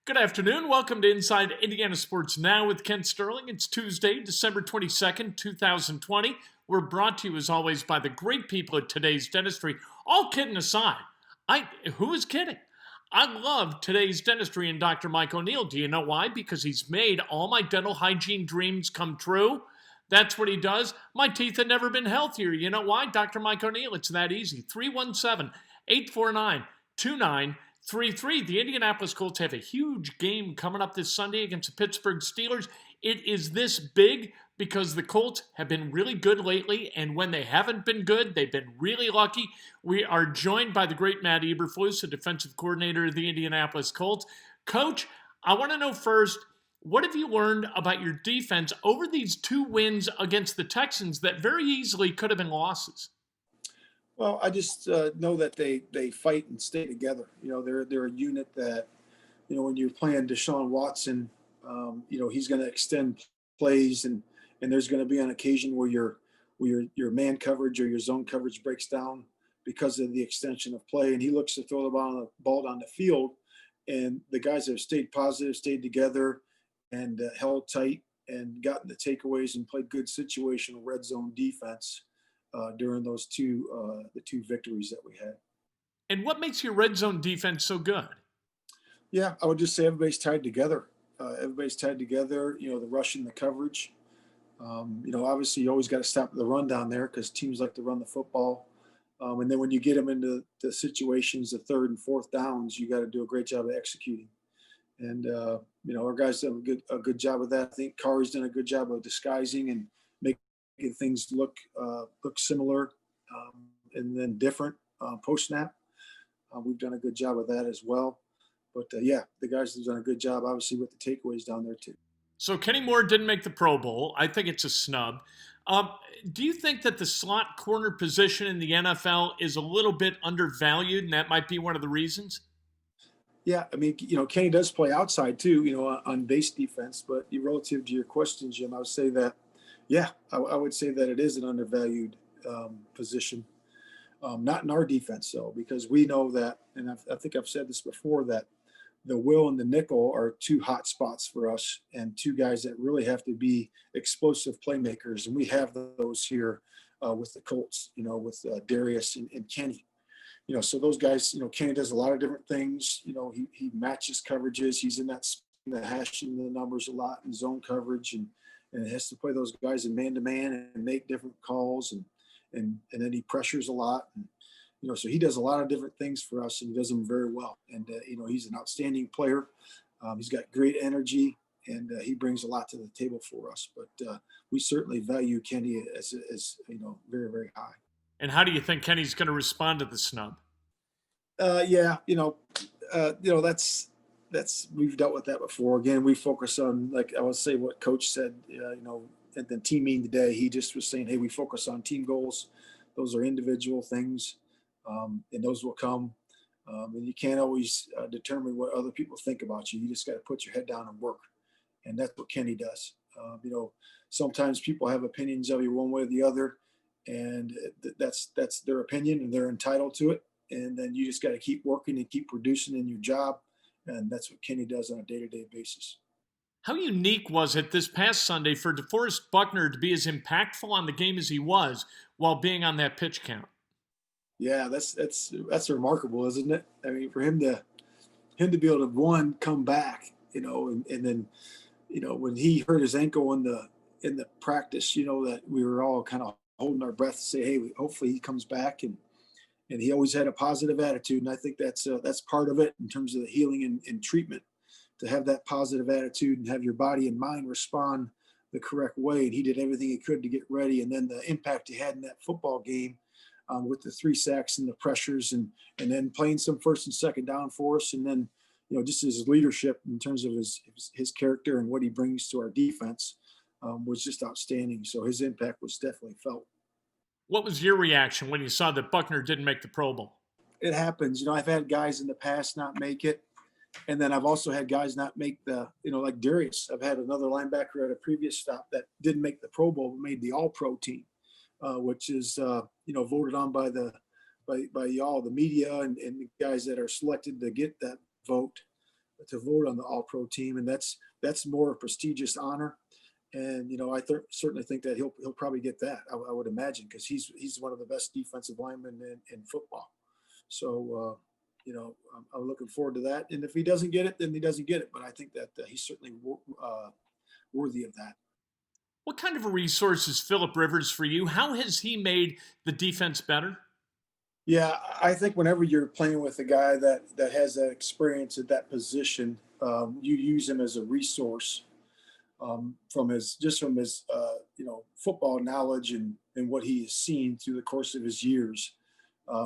Good afternoon. Welcome to Inside Indiana Sports Now with Ken Sterling. It's Tuesday, December 22nd, 2020. We're brought to you, as always, by the great people at Today's Dentistry. All kidding aside, who is kidding? I love Today's Dentistry and Dr. Mike O'Neill. Do you know why? Because he's made all my dental hygiene dreams come true. That's what he does. My teeth have never been healthier. You know why? Dr. Mike O'Neill. It's that easy. 317-849-2933. The Indianapolis Colts have a huge game coming up this Sunday against the Pittsburgh Steelers. It is this big because the Colts have been really good lately, and when they haven't been good, they've been really lucky. We are joined by the great Matt Eberflus, the defensive coordinator of the Indianapolis Colts. Coach, I want to know first, what have you learned about your defense over these two wins against the Texans that very easily could have been losses? Well, I just know that they fight and stay together. They're a unit that, when you're playing Deshaun Watson, he's going to extend plays, and there's going to be an occasion where your man coverage or your zone coverage breaks down because of the extension of play, and he looks to throw the ball down the field, and the guys have stayed positive, stayed together, and held tight and gotten the takeaways and played good situational red zone defense during those the two victories that we had. And what makes your red zone defense so good? Yeah, I would just say everybody's tied together. The rush and the coverage. Obviously you always got to stop the run down there because teams like to run the football. And then when you get them into the situations, the third and fourth downs, you got to do a great job of executing. And, our guys do a good job of that. I think Kari's done a good job of disguising and making things look similar and then different post snap. We've done a good job of that as well. But the guys have done a good job, obviously, with the takeaways down there too. So Kenny Moore didn't make the Pro Bowl. I think it's a snub. Do you think that the slot corner position in the NFL is a little bit undervalued, and that might be one of the reasons? Yeah, I mean, Kenny does play outside too, on base defense. But relative to your question, Jim, I would say that, I would say that it is an undervalued position. Not in our defense, though, because we know that, and I think I've said this before, that the will and the nickel are two hot spots for us and two guys that really have to be explosive playmakers. And we have those here with the Colts, with Darius and Kenny. So those guys, Kenny does a lot of different things. He matches coverages. He's in that hashing the numbers a lot in zone coverage, and has to play those guys in man-to-man and make different calls, and then he pressures a lot. And, so he does a lot of different things for us, and he does them very well. And, he's an outstanding player. He's got great energy, and he brings a lot to the table for us. But we certainly value Kenny as very, very high. And how do you think Kenny's going to respond to the snub? That's we've dealt with that before. Again, we focus on, like I would say, what Coach said. At the team meeting today, he just was saying, "Hey, we focus on team goals. Those are individual things, and those will come. And you can't always determine what other people think about you. You just got to put your head down and work, and that's what Kenny does. Sometimes people have opinions of you one way or the other." And that's their opinion, and they're entitled to it. And then you just got to keep working and keep producing in your job. And that's what Kenny does on a day-to-day basis. How unique was it this past Sunday for DeForest Buckner to be as impactful on the game as he was while being on that pitch count? Yeah, that's remarkable, isn't it? I mean, for him to be able to come back, and then, when he hurt his ankle in the practice, that we were all kind of holding our breath to say, hey, hopefully he comes back, and he always had a positive attitude, and I think that's part of it in terms of the healing and treatment, to have that positive attitude and have your body and mind respond the correct way. And he did everything he could to get ready, and then the impact he had in that football game with the 3 sacks and the pressures, and then playing some first and second down for us, and then just his leadership in terms of his character and what he brings to our defense was just outstanding. So his impact was definitely felt. What was your reaction when you saw that Buckner didn't make the Pro Bowl? It happens. I've had guys in the past not make it. And then I've also had guys not make like Darius. I've had another linebacker at a previous stop that didn't make the Pro Bowl, but made the All-Pro team, which is, voted on by y'all, the media, and the guys that are selected to get that vote. to vote on the All-Pro team, and that's more a prestigious honor. And I certainly think that he'll probably get that. I would imagine, because he's one of the best defensive linemen in football. So I'm looking forward to that. And if he doesn't get it, then he doesn't get it. But I think that he's certainly worthy of that. What kind of a resource is Phillip Rivers for you? How has he made the defense better? Yeah, I think whenever you're playing with a guy that has that experience at that position, you use him as a resource, from his football knowledge and what he has seen through the course of his years.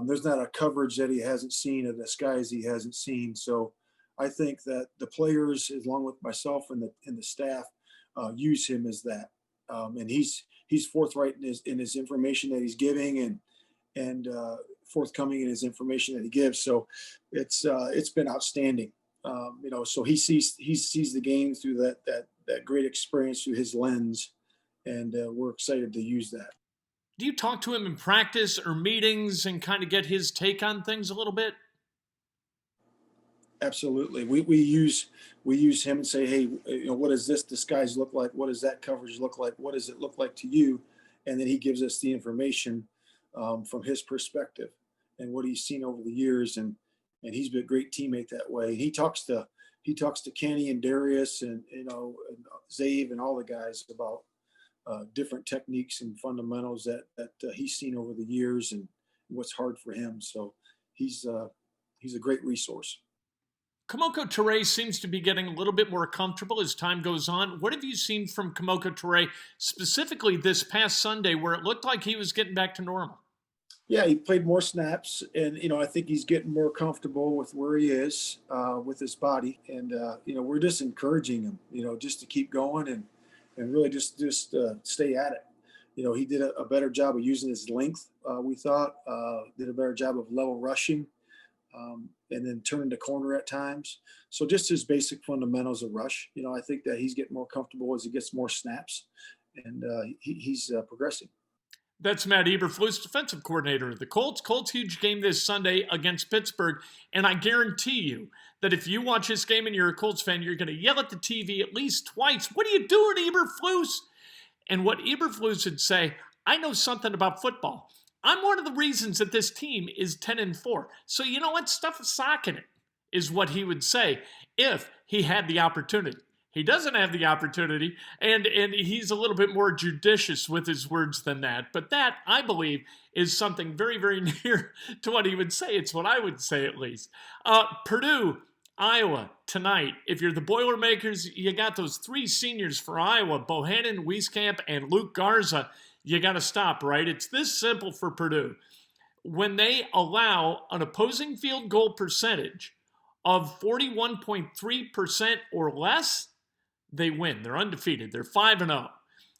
There's not a coverage that he hasn't seen, a disguise he hasn't seen. So I think that the players, along with myself and the staff, use him as that. And he's forthright in his information that he's giving, and forthcoming in his information that he gives. So it's been outstanding. So he sees the game through that great experience through his lens, and we're excited to use that. Do you talk to him in practice or meetings and kind of get his take on things a little bit? Absolutely. We use him and say, hey, what does this disguise look like? What does that coverage look like? What does it look like to you? And then he gives us the information from his perspective and what he's seen over the years. And he's been a great teammate that way. He talks to Kenny and Darius and Zave and all the guys about different techniques and fundamentals that he's seen over the years and what's hard for him. So he's a great resource. Kemoko Turay seems to be getting a little bit more comfortable as time goes on. What have you seen from Kemoko Turay specifically this past Sunday, where it looked like he was getting back to normal? Yeah, he played more snaps, and I think he's getting more comfortable with where he is with his body, and we're just encouraging him, just to keep going and really just stay at it. He did a better job of using his length. We thought did a better job of level rushing, and then turning the corner at times. So just his basic fundamentals of rush. I think that he's getting more comfortable as he gets more snaps, and he's progressing. That's Matt Eberflus, defensive coordinator of the Colts. Colts, huge game this Sunday against Pittsburgh. And I guarantee you that if you watch this game and you're a Colts fan, you're going to yell at the TV at least twice, "What are you doing, Eberflus?" And what Eberflus would say, "I know something about football. I'm one of the reasons that this team is 10-4. So you know what? Stuff a sock in it," is what he would say if he had the opportunity. He doesn't have the opportunity, and he's a little bit more judicious with his words than that. But that, I believe, is something very, very near to what he would say. It's what I would say, at least. Purdue, Iowa, tonight. If you're the Boilermakers, you got those three seniors for Iowa, Bohannon, Wieskamp, and Luke Garza. You got to stop, right? It's this simple for Purdue. When they allow an opposing field goal percentage of 41.3% or less, they win. They're undefeated. They're 5-0.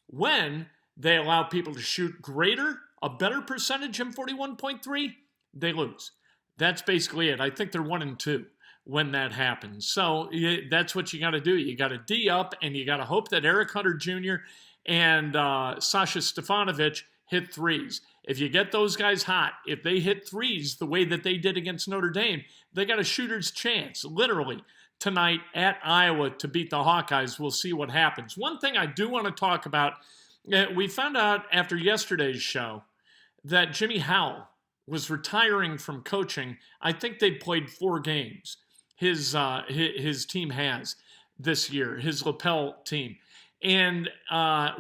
When they allow people to shoot a better percentage than 41.3, they lose. That's basically it. I think they're 1-2 when that happens. So that's what you got to do. You got to D up, and you got to hope that Eric Hunter Jr. and Sasha Stefanovic hit threes. If you get those guys hot, if they hit threes the way that they did against Notre Dame, they got a shooter's chance, literally, tonight at Iowa to beat the Hawkeyes. We'll see what happens. One thing I do want to talk about, we found out after yesterday's show that Jimmy Howell was retiring from coaching. I think they played 4 games. His team has this year, his lapel team. And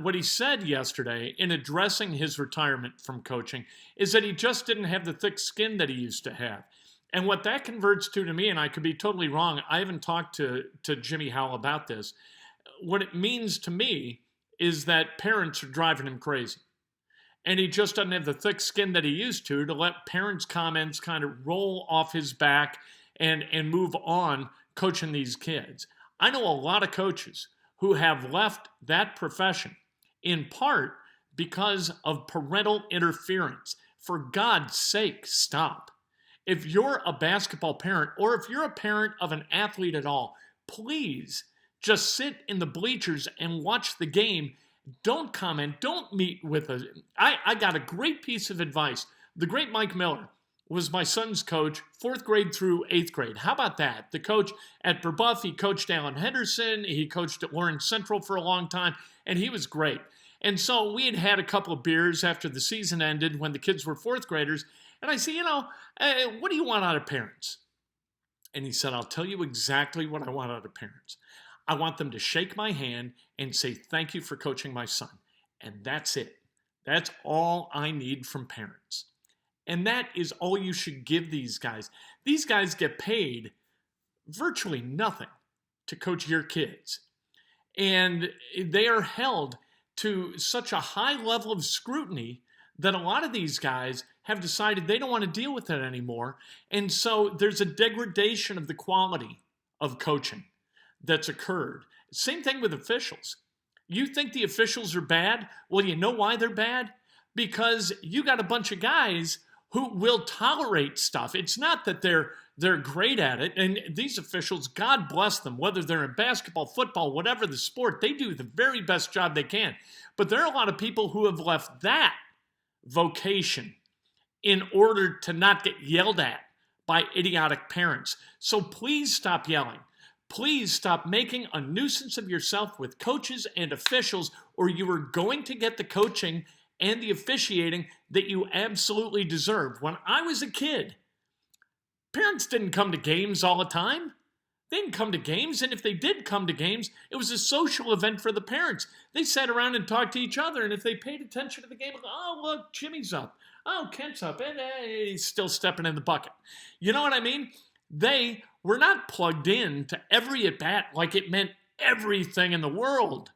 what he said yesterday in addressing his retirement from coaching is that he just didn't have the thick skin that he used to have. And what that converts to me, and I could be totally wrong, I haven't talked to Jimmy Howell about this. What it means to me is that parents are driving him crazy. And he just doesn't have the thick skin that he used to let parents' comments kind of roll off his back and move on coaching these kids. I know a lot of coaches who have left that profession in part because of parental interference. For God's sake, stop. If you're a basketball parent, or if you're a parent of an athlete at all, please just sit in the bleachers and watch the game. Don't comment. Don't meet with us. I got a great piece of advice. The great Mike Miller was my son's coach, 4th grade through 8th grade. How about that? The coach at Brebeuf, he coached Alan Henderson, he coached at Lawrence Central for a long time, and he was great. And so we had a couple of beers after the season ended when the kids were 4th graders, and I said, what do you want out of parents? And he said, I'll tell you exactly what I want out of parents. I want them to shake my hand and say, thank you for coaching my son. And that's it. That's all I need from parents. And that is all you should give these guys. These guys get paid virtually nothing to coach your kids. And they are held to such a high level of scrutiny that a lot of these guys have decided they don't want to deal with it anymore. And so there's a degradation of the quality of coaching that's occurred. Same thing with officials. You think the officials are bad? Well, you know why they're bad? Because you got a bunch of guys who will tolerate stuff. It's not that they're great at it. And these officials, God bless them, whether they're in basketball, football, whatever the sport, they do the very best job they can. But there are a lot of people who have left that vocation in order to not get yelled at by idiotic parents. So please stop yelling. Please stop making a nuisance of yourself with coaches and officials, or you are going to get the coaching and the officiating that you absolutely deserve. When I was a kid, parents didn't come to games all the time. They didn't come to games, and if they did come to games, it was a social event for the parents. They sat around and talked to each other, and if they paid attention to the game, oh, look, Jimmy's up. Oh, Kent's up, and he's still stepping in the bucket. You know what I mean? They were not plugged in to every at-bat like it meant everything in the world.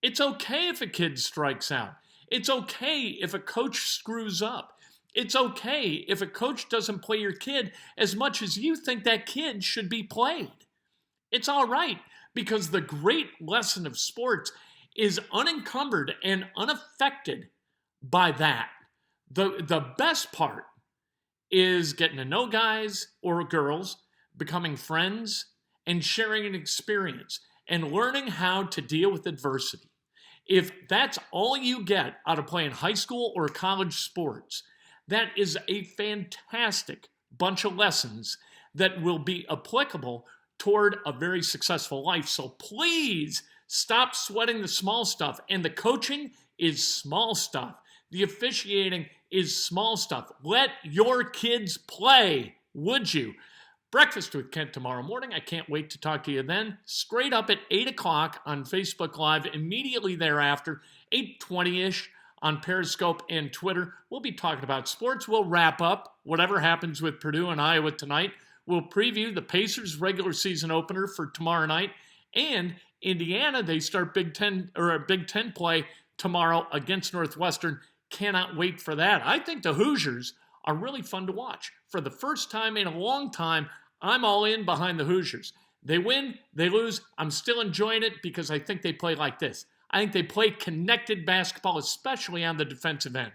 It's okay if a kid strikes out. It's okay if a coach screws up. It's okay if a coach doesn't play your kid as much as you think that kid should be played. It's all right, because the great lesson of sports is unencumbered and unaffected by that. The best part is getting to know guys or girls, becoming friends, and sharing an experience, and learning how to deal with adversity. If that's all you get out of playing high school or college sports, that is a fantastic bunch of lessons that will be applicable toward a very successful life. So please stop sweating the small stuff. And the coaching is small stuff. The officiating is small stuff. Let your kids play, would you? Breakfast with Kent tomorrow morning. I can't wait to talk to you then. Straight up at 8 o'clock on Facebook Live. Immediately thereafter, 8:20-ish on Periscope and Twitter. We'll be talking about sports. We'll wrap up whatever happens with Purdue and Iowa tonight. We'll preview the Pacers' regular season opener for tomorrow night. And Indiana, they start Big Ten play tomorrow against Northwestern. Cannot wait for that. I think the Hoosiers are really fun to watch. For the first time in a long time, I'm all in behind the Hoosiers. They win, they lose. I'm still enjoying it because I think they play like this. I think they play connected basketball, especially on the defensive end.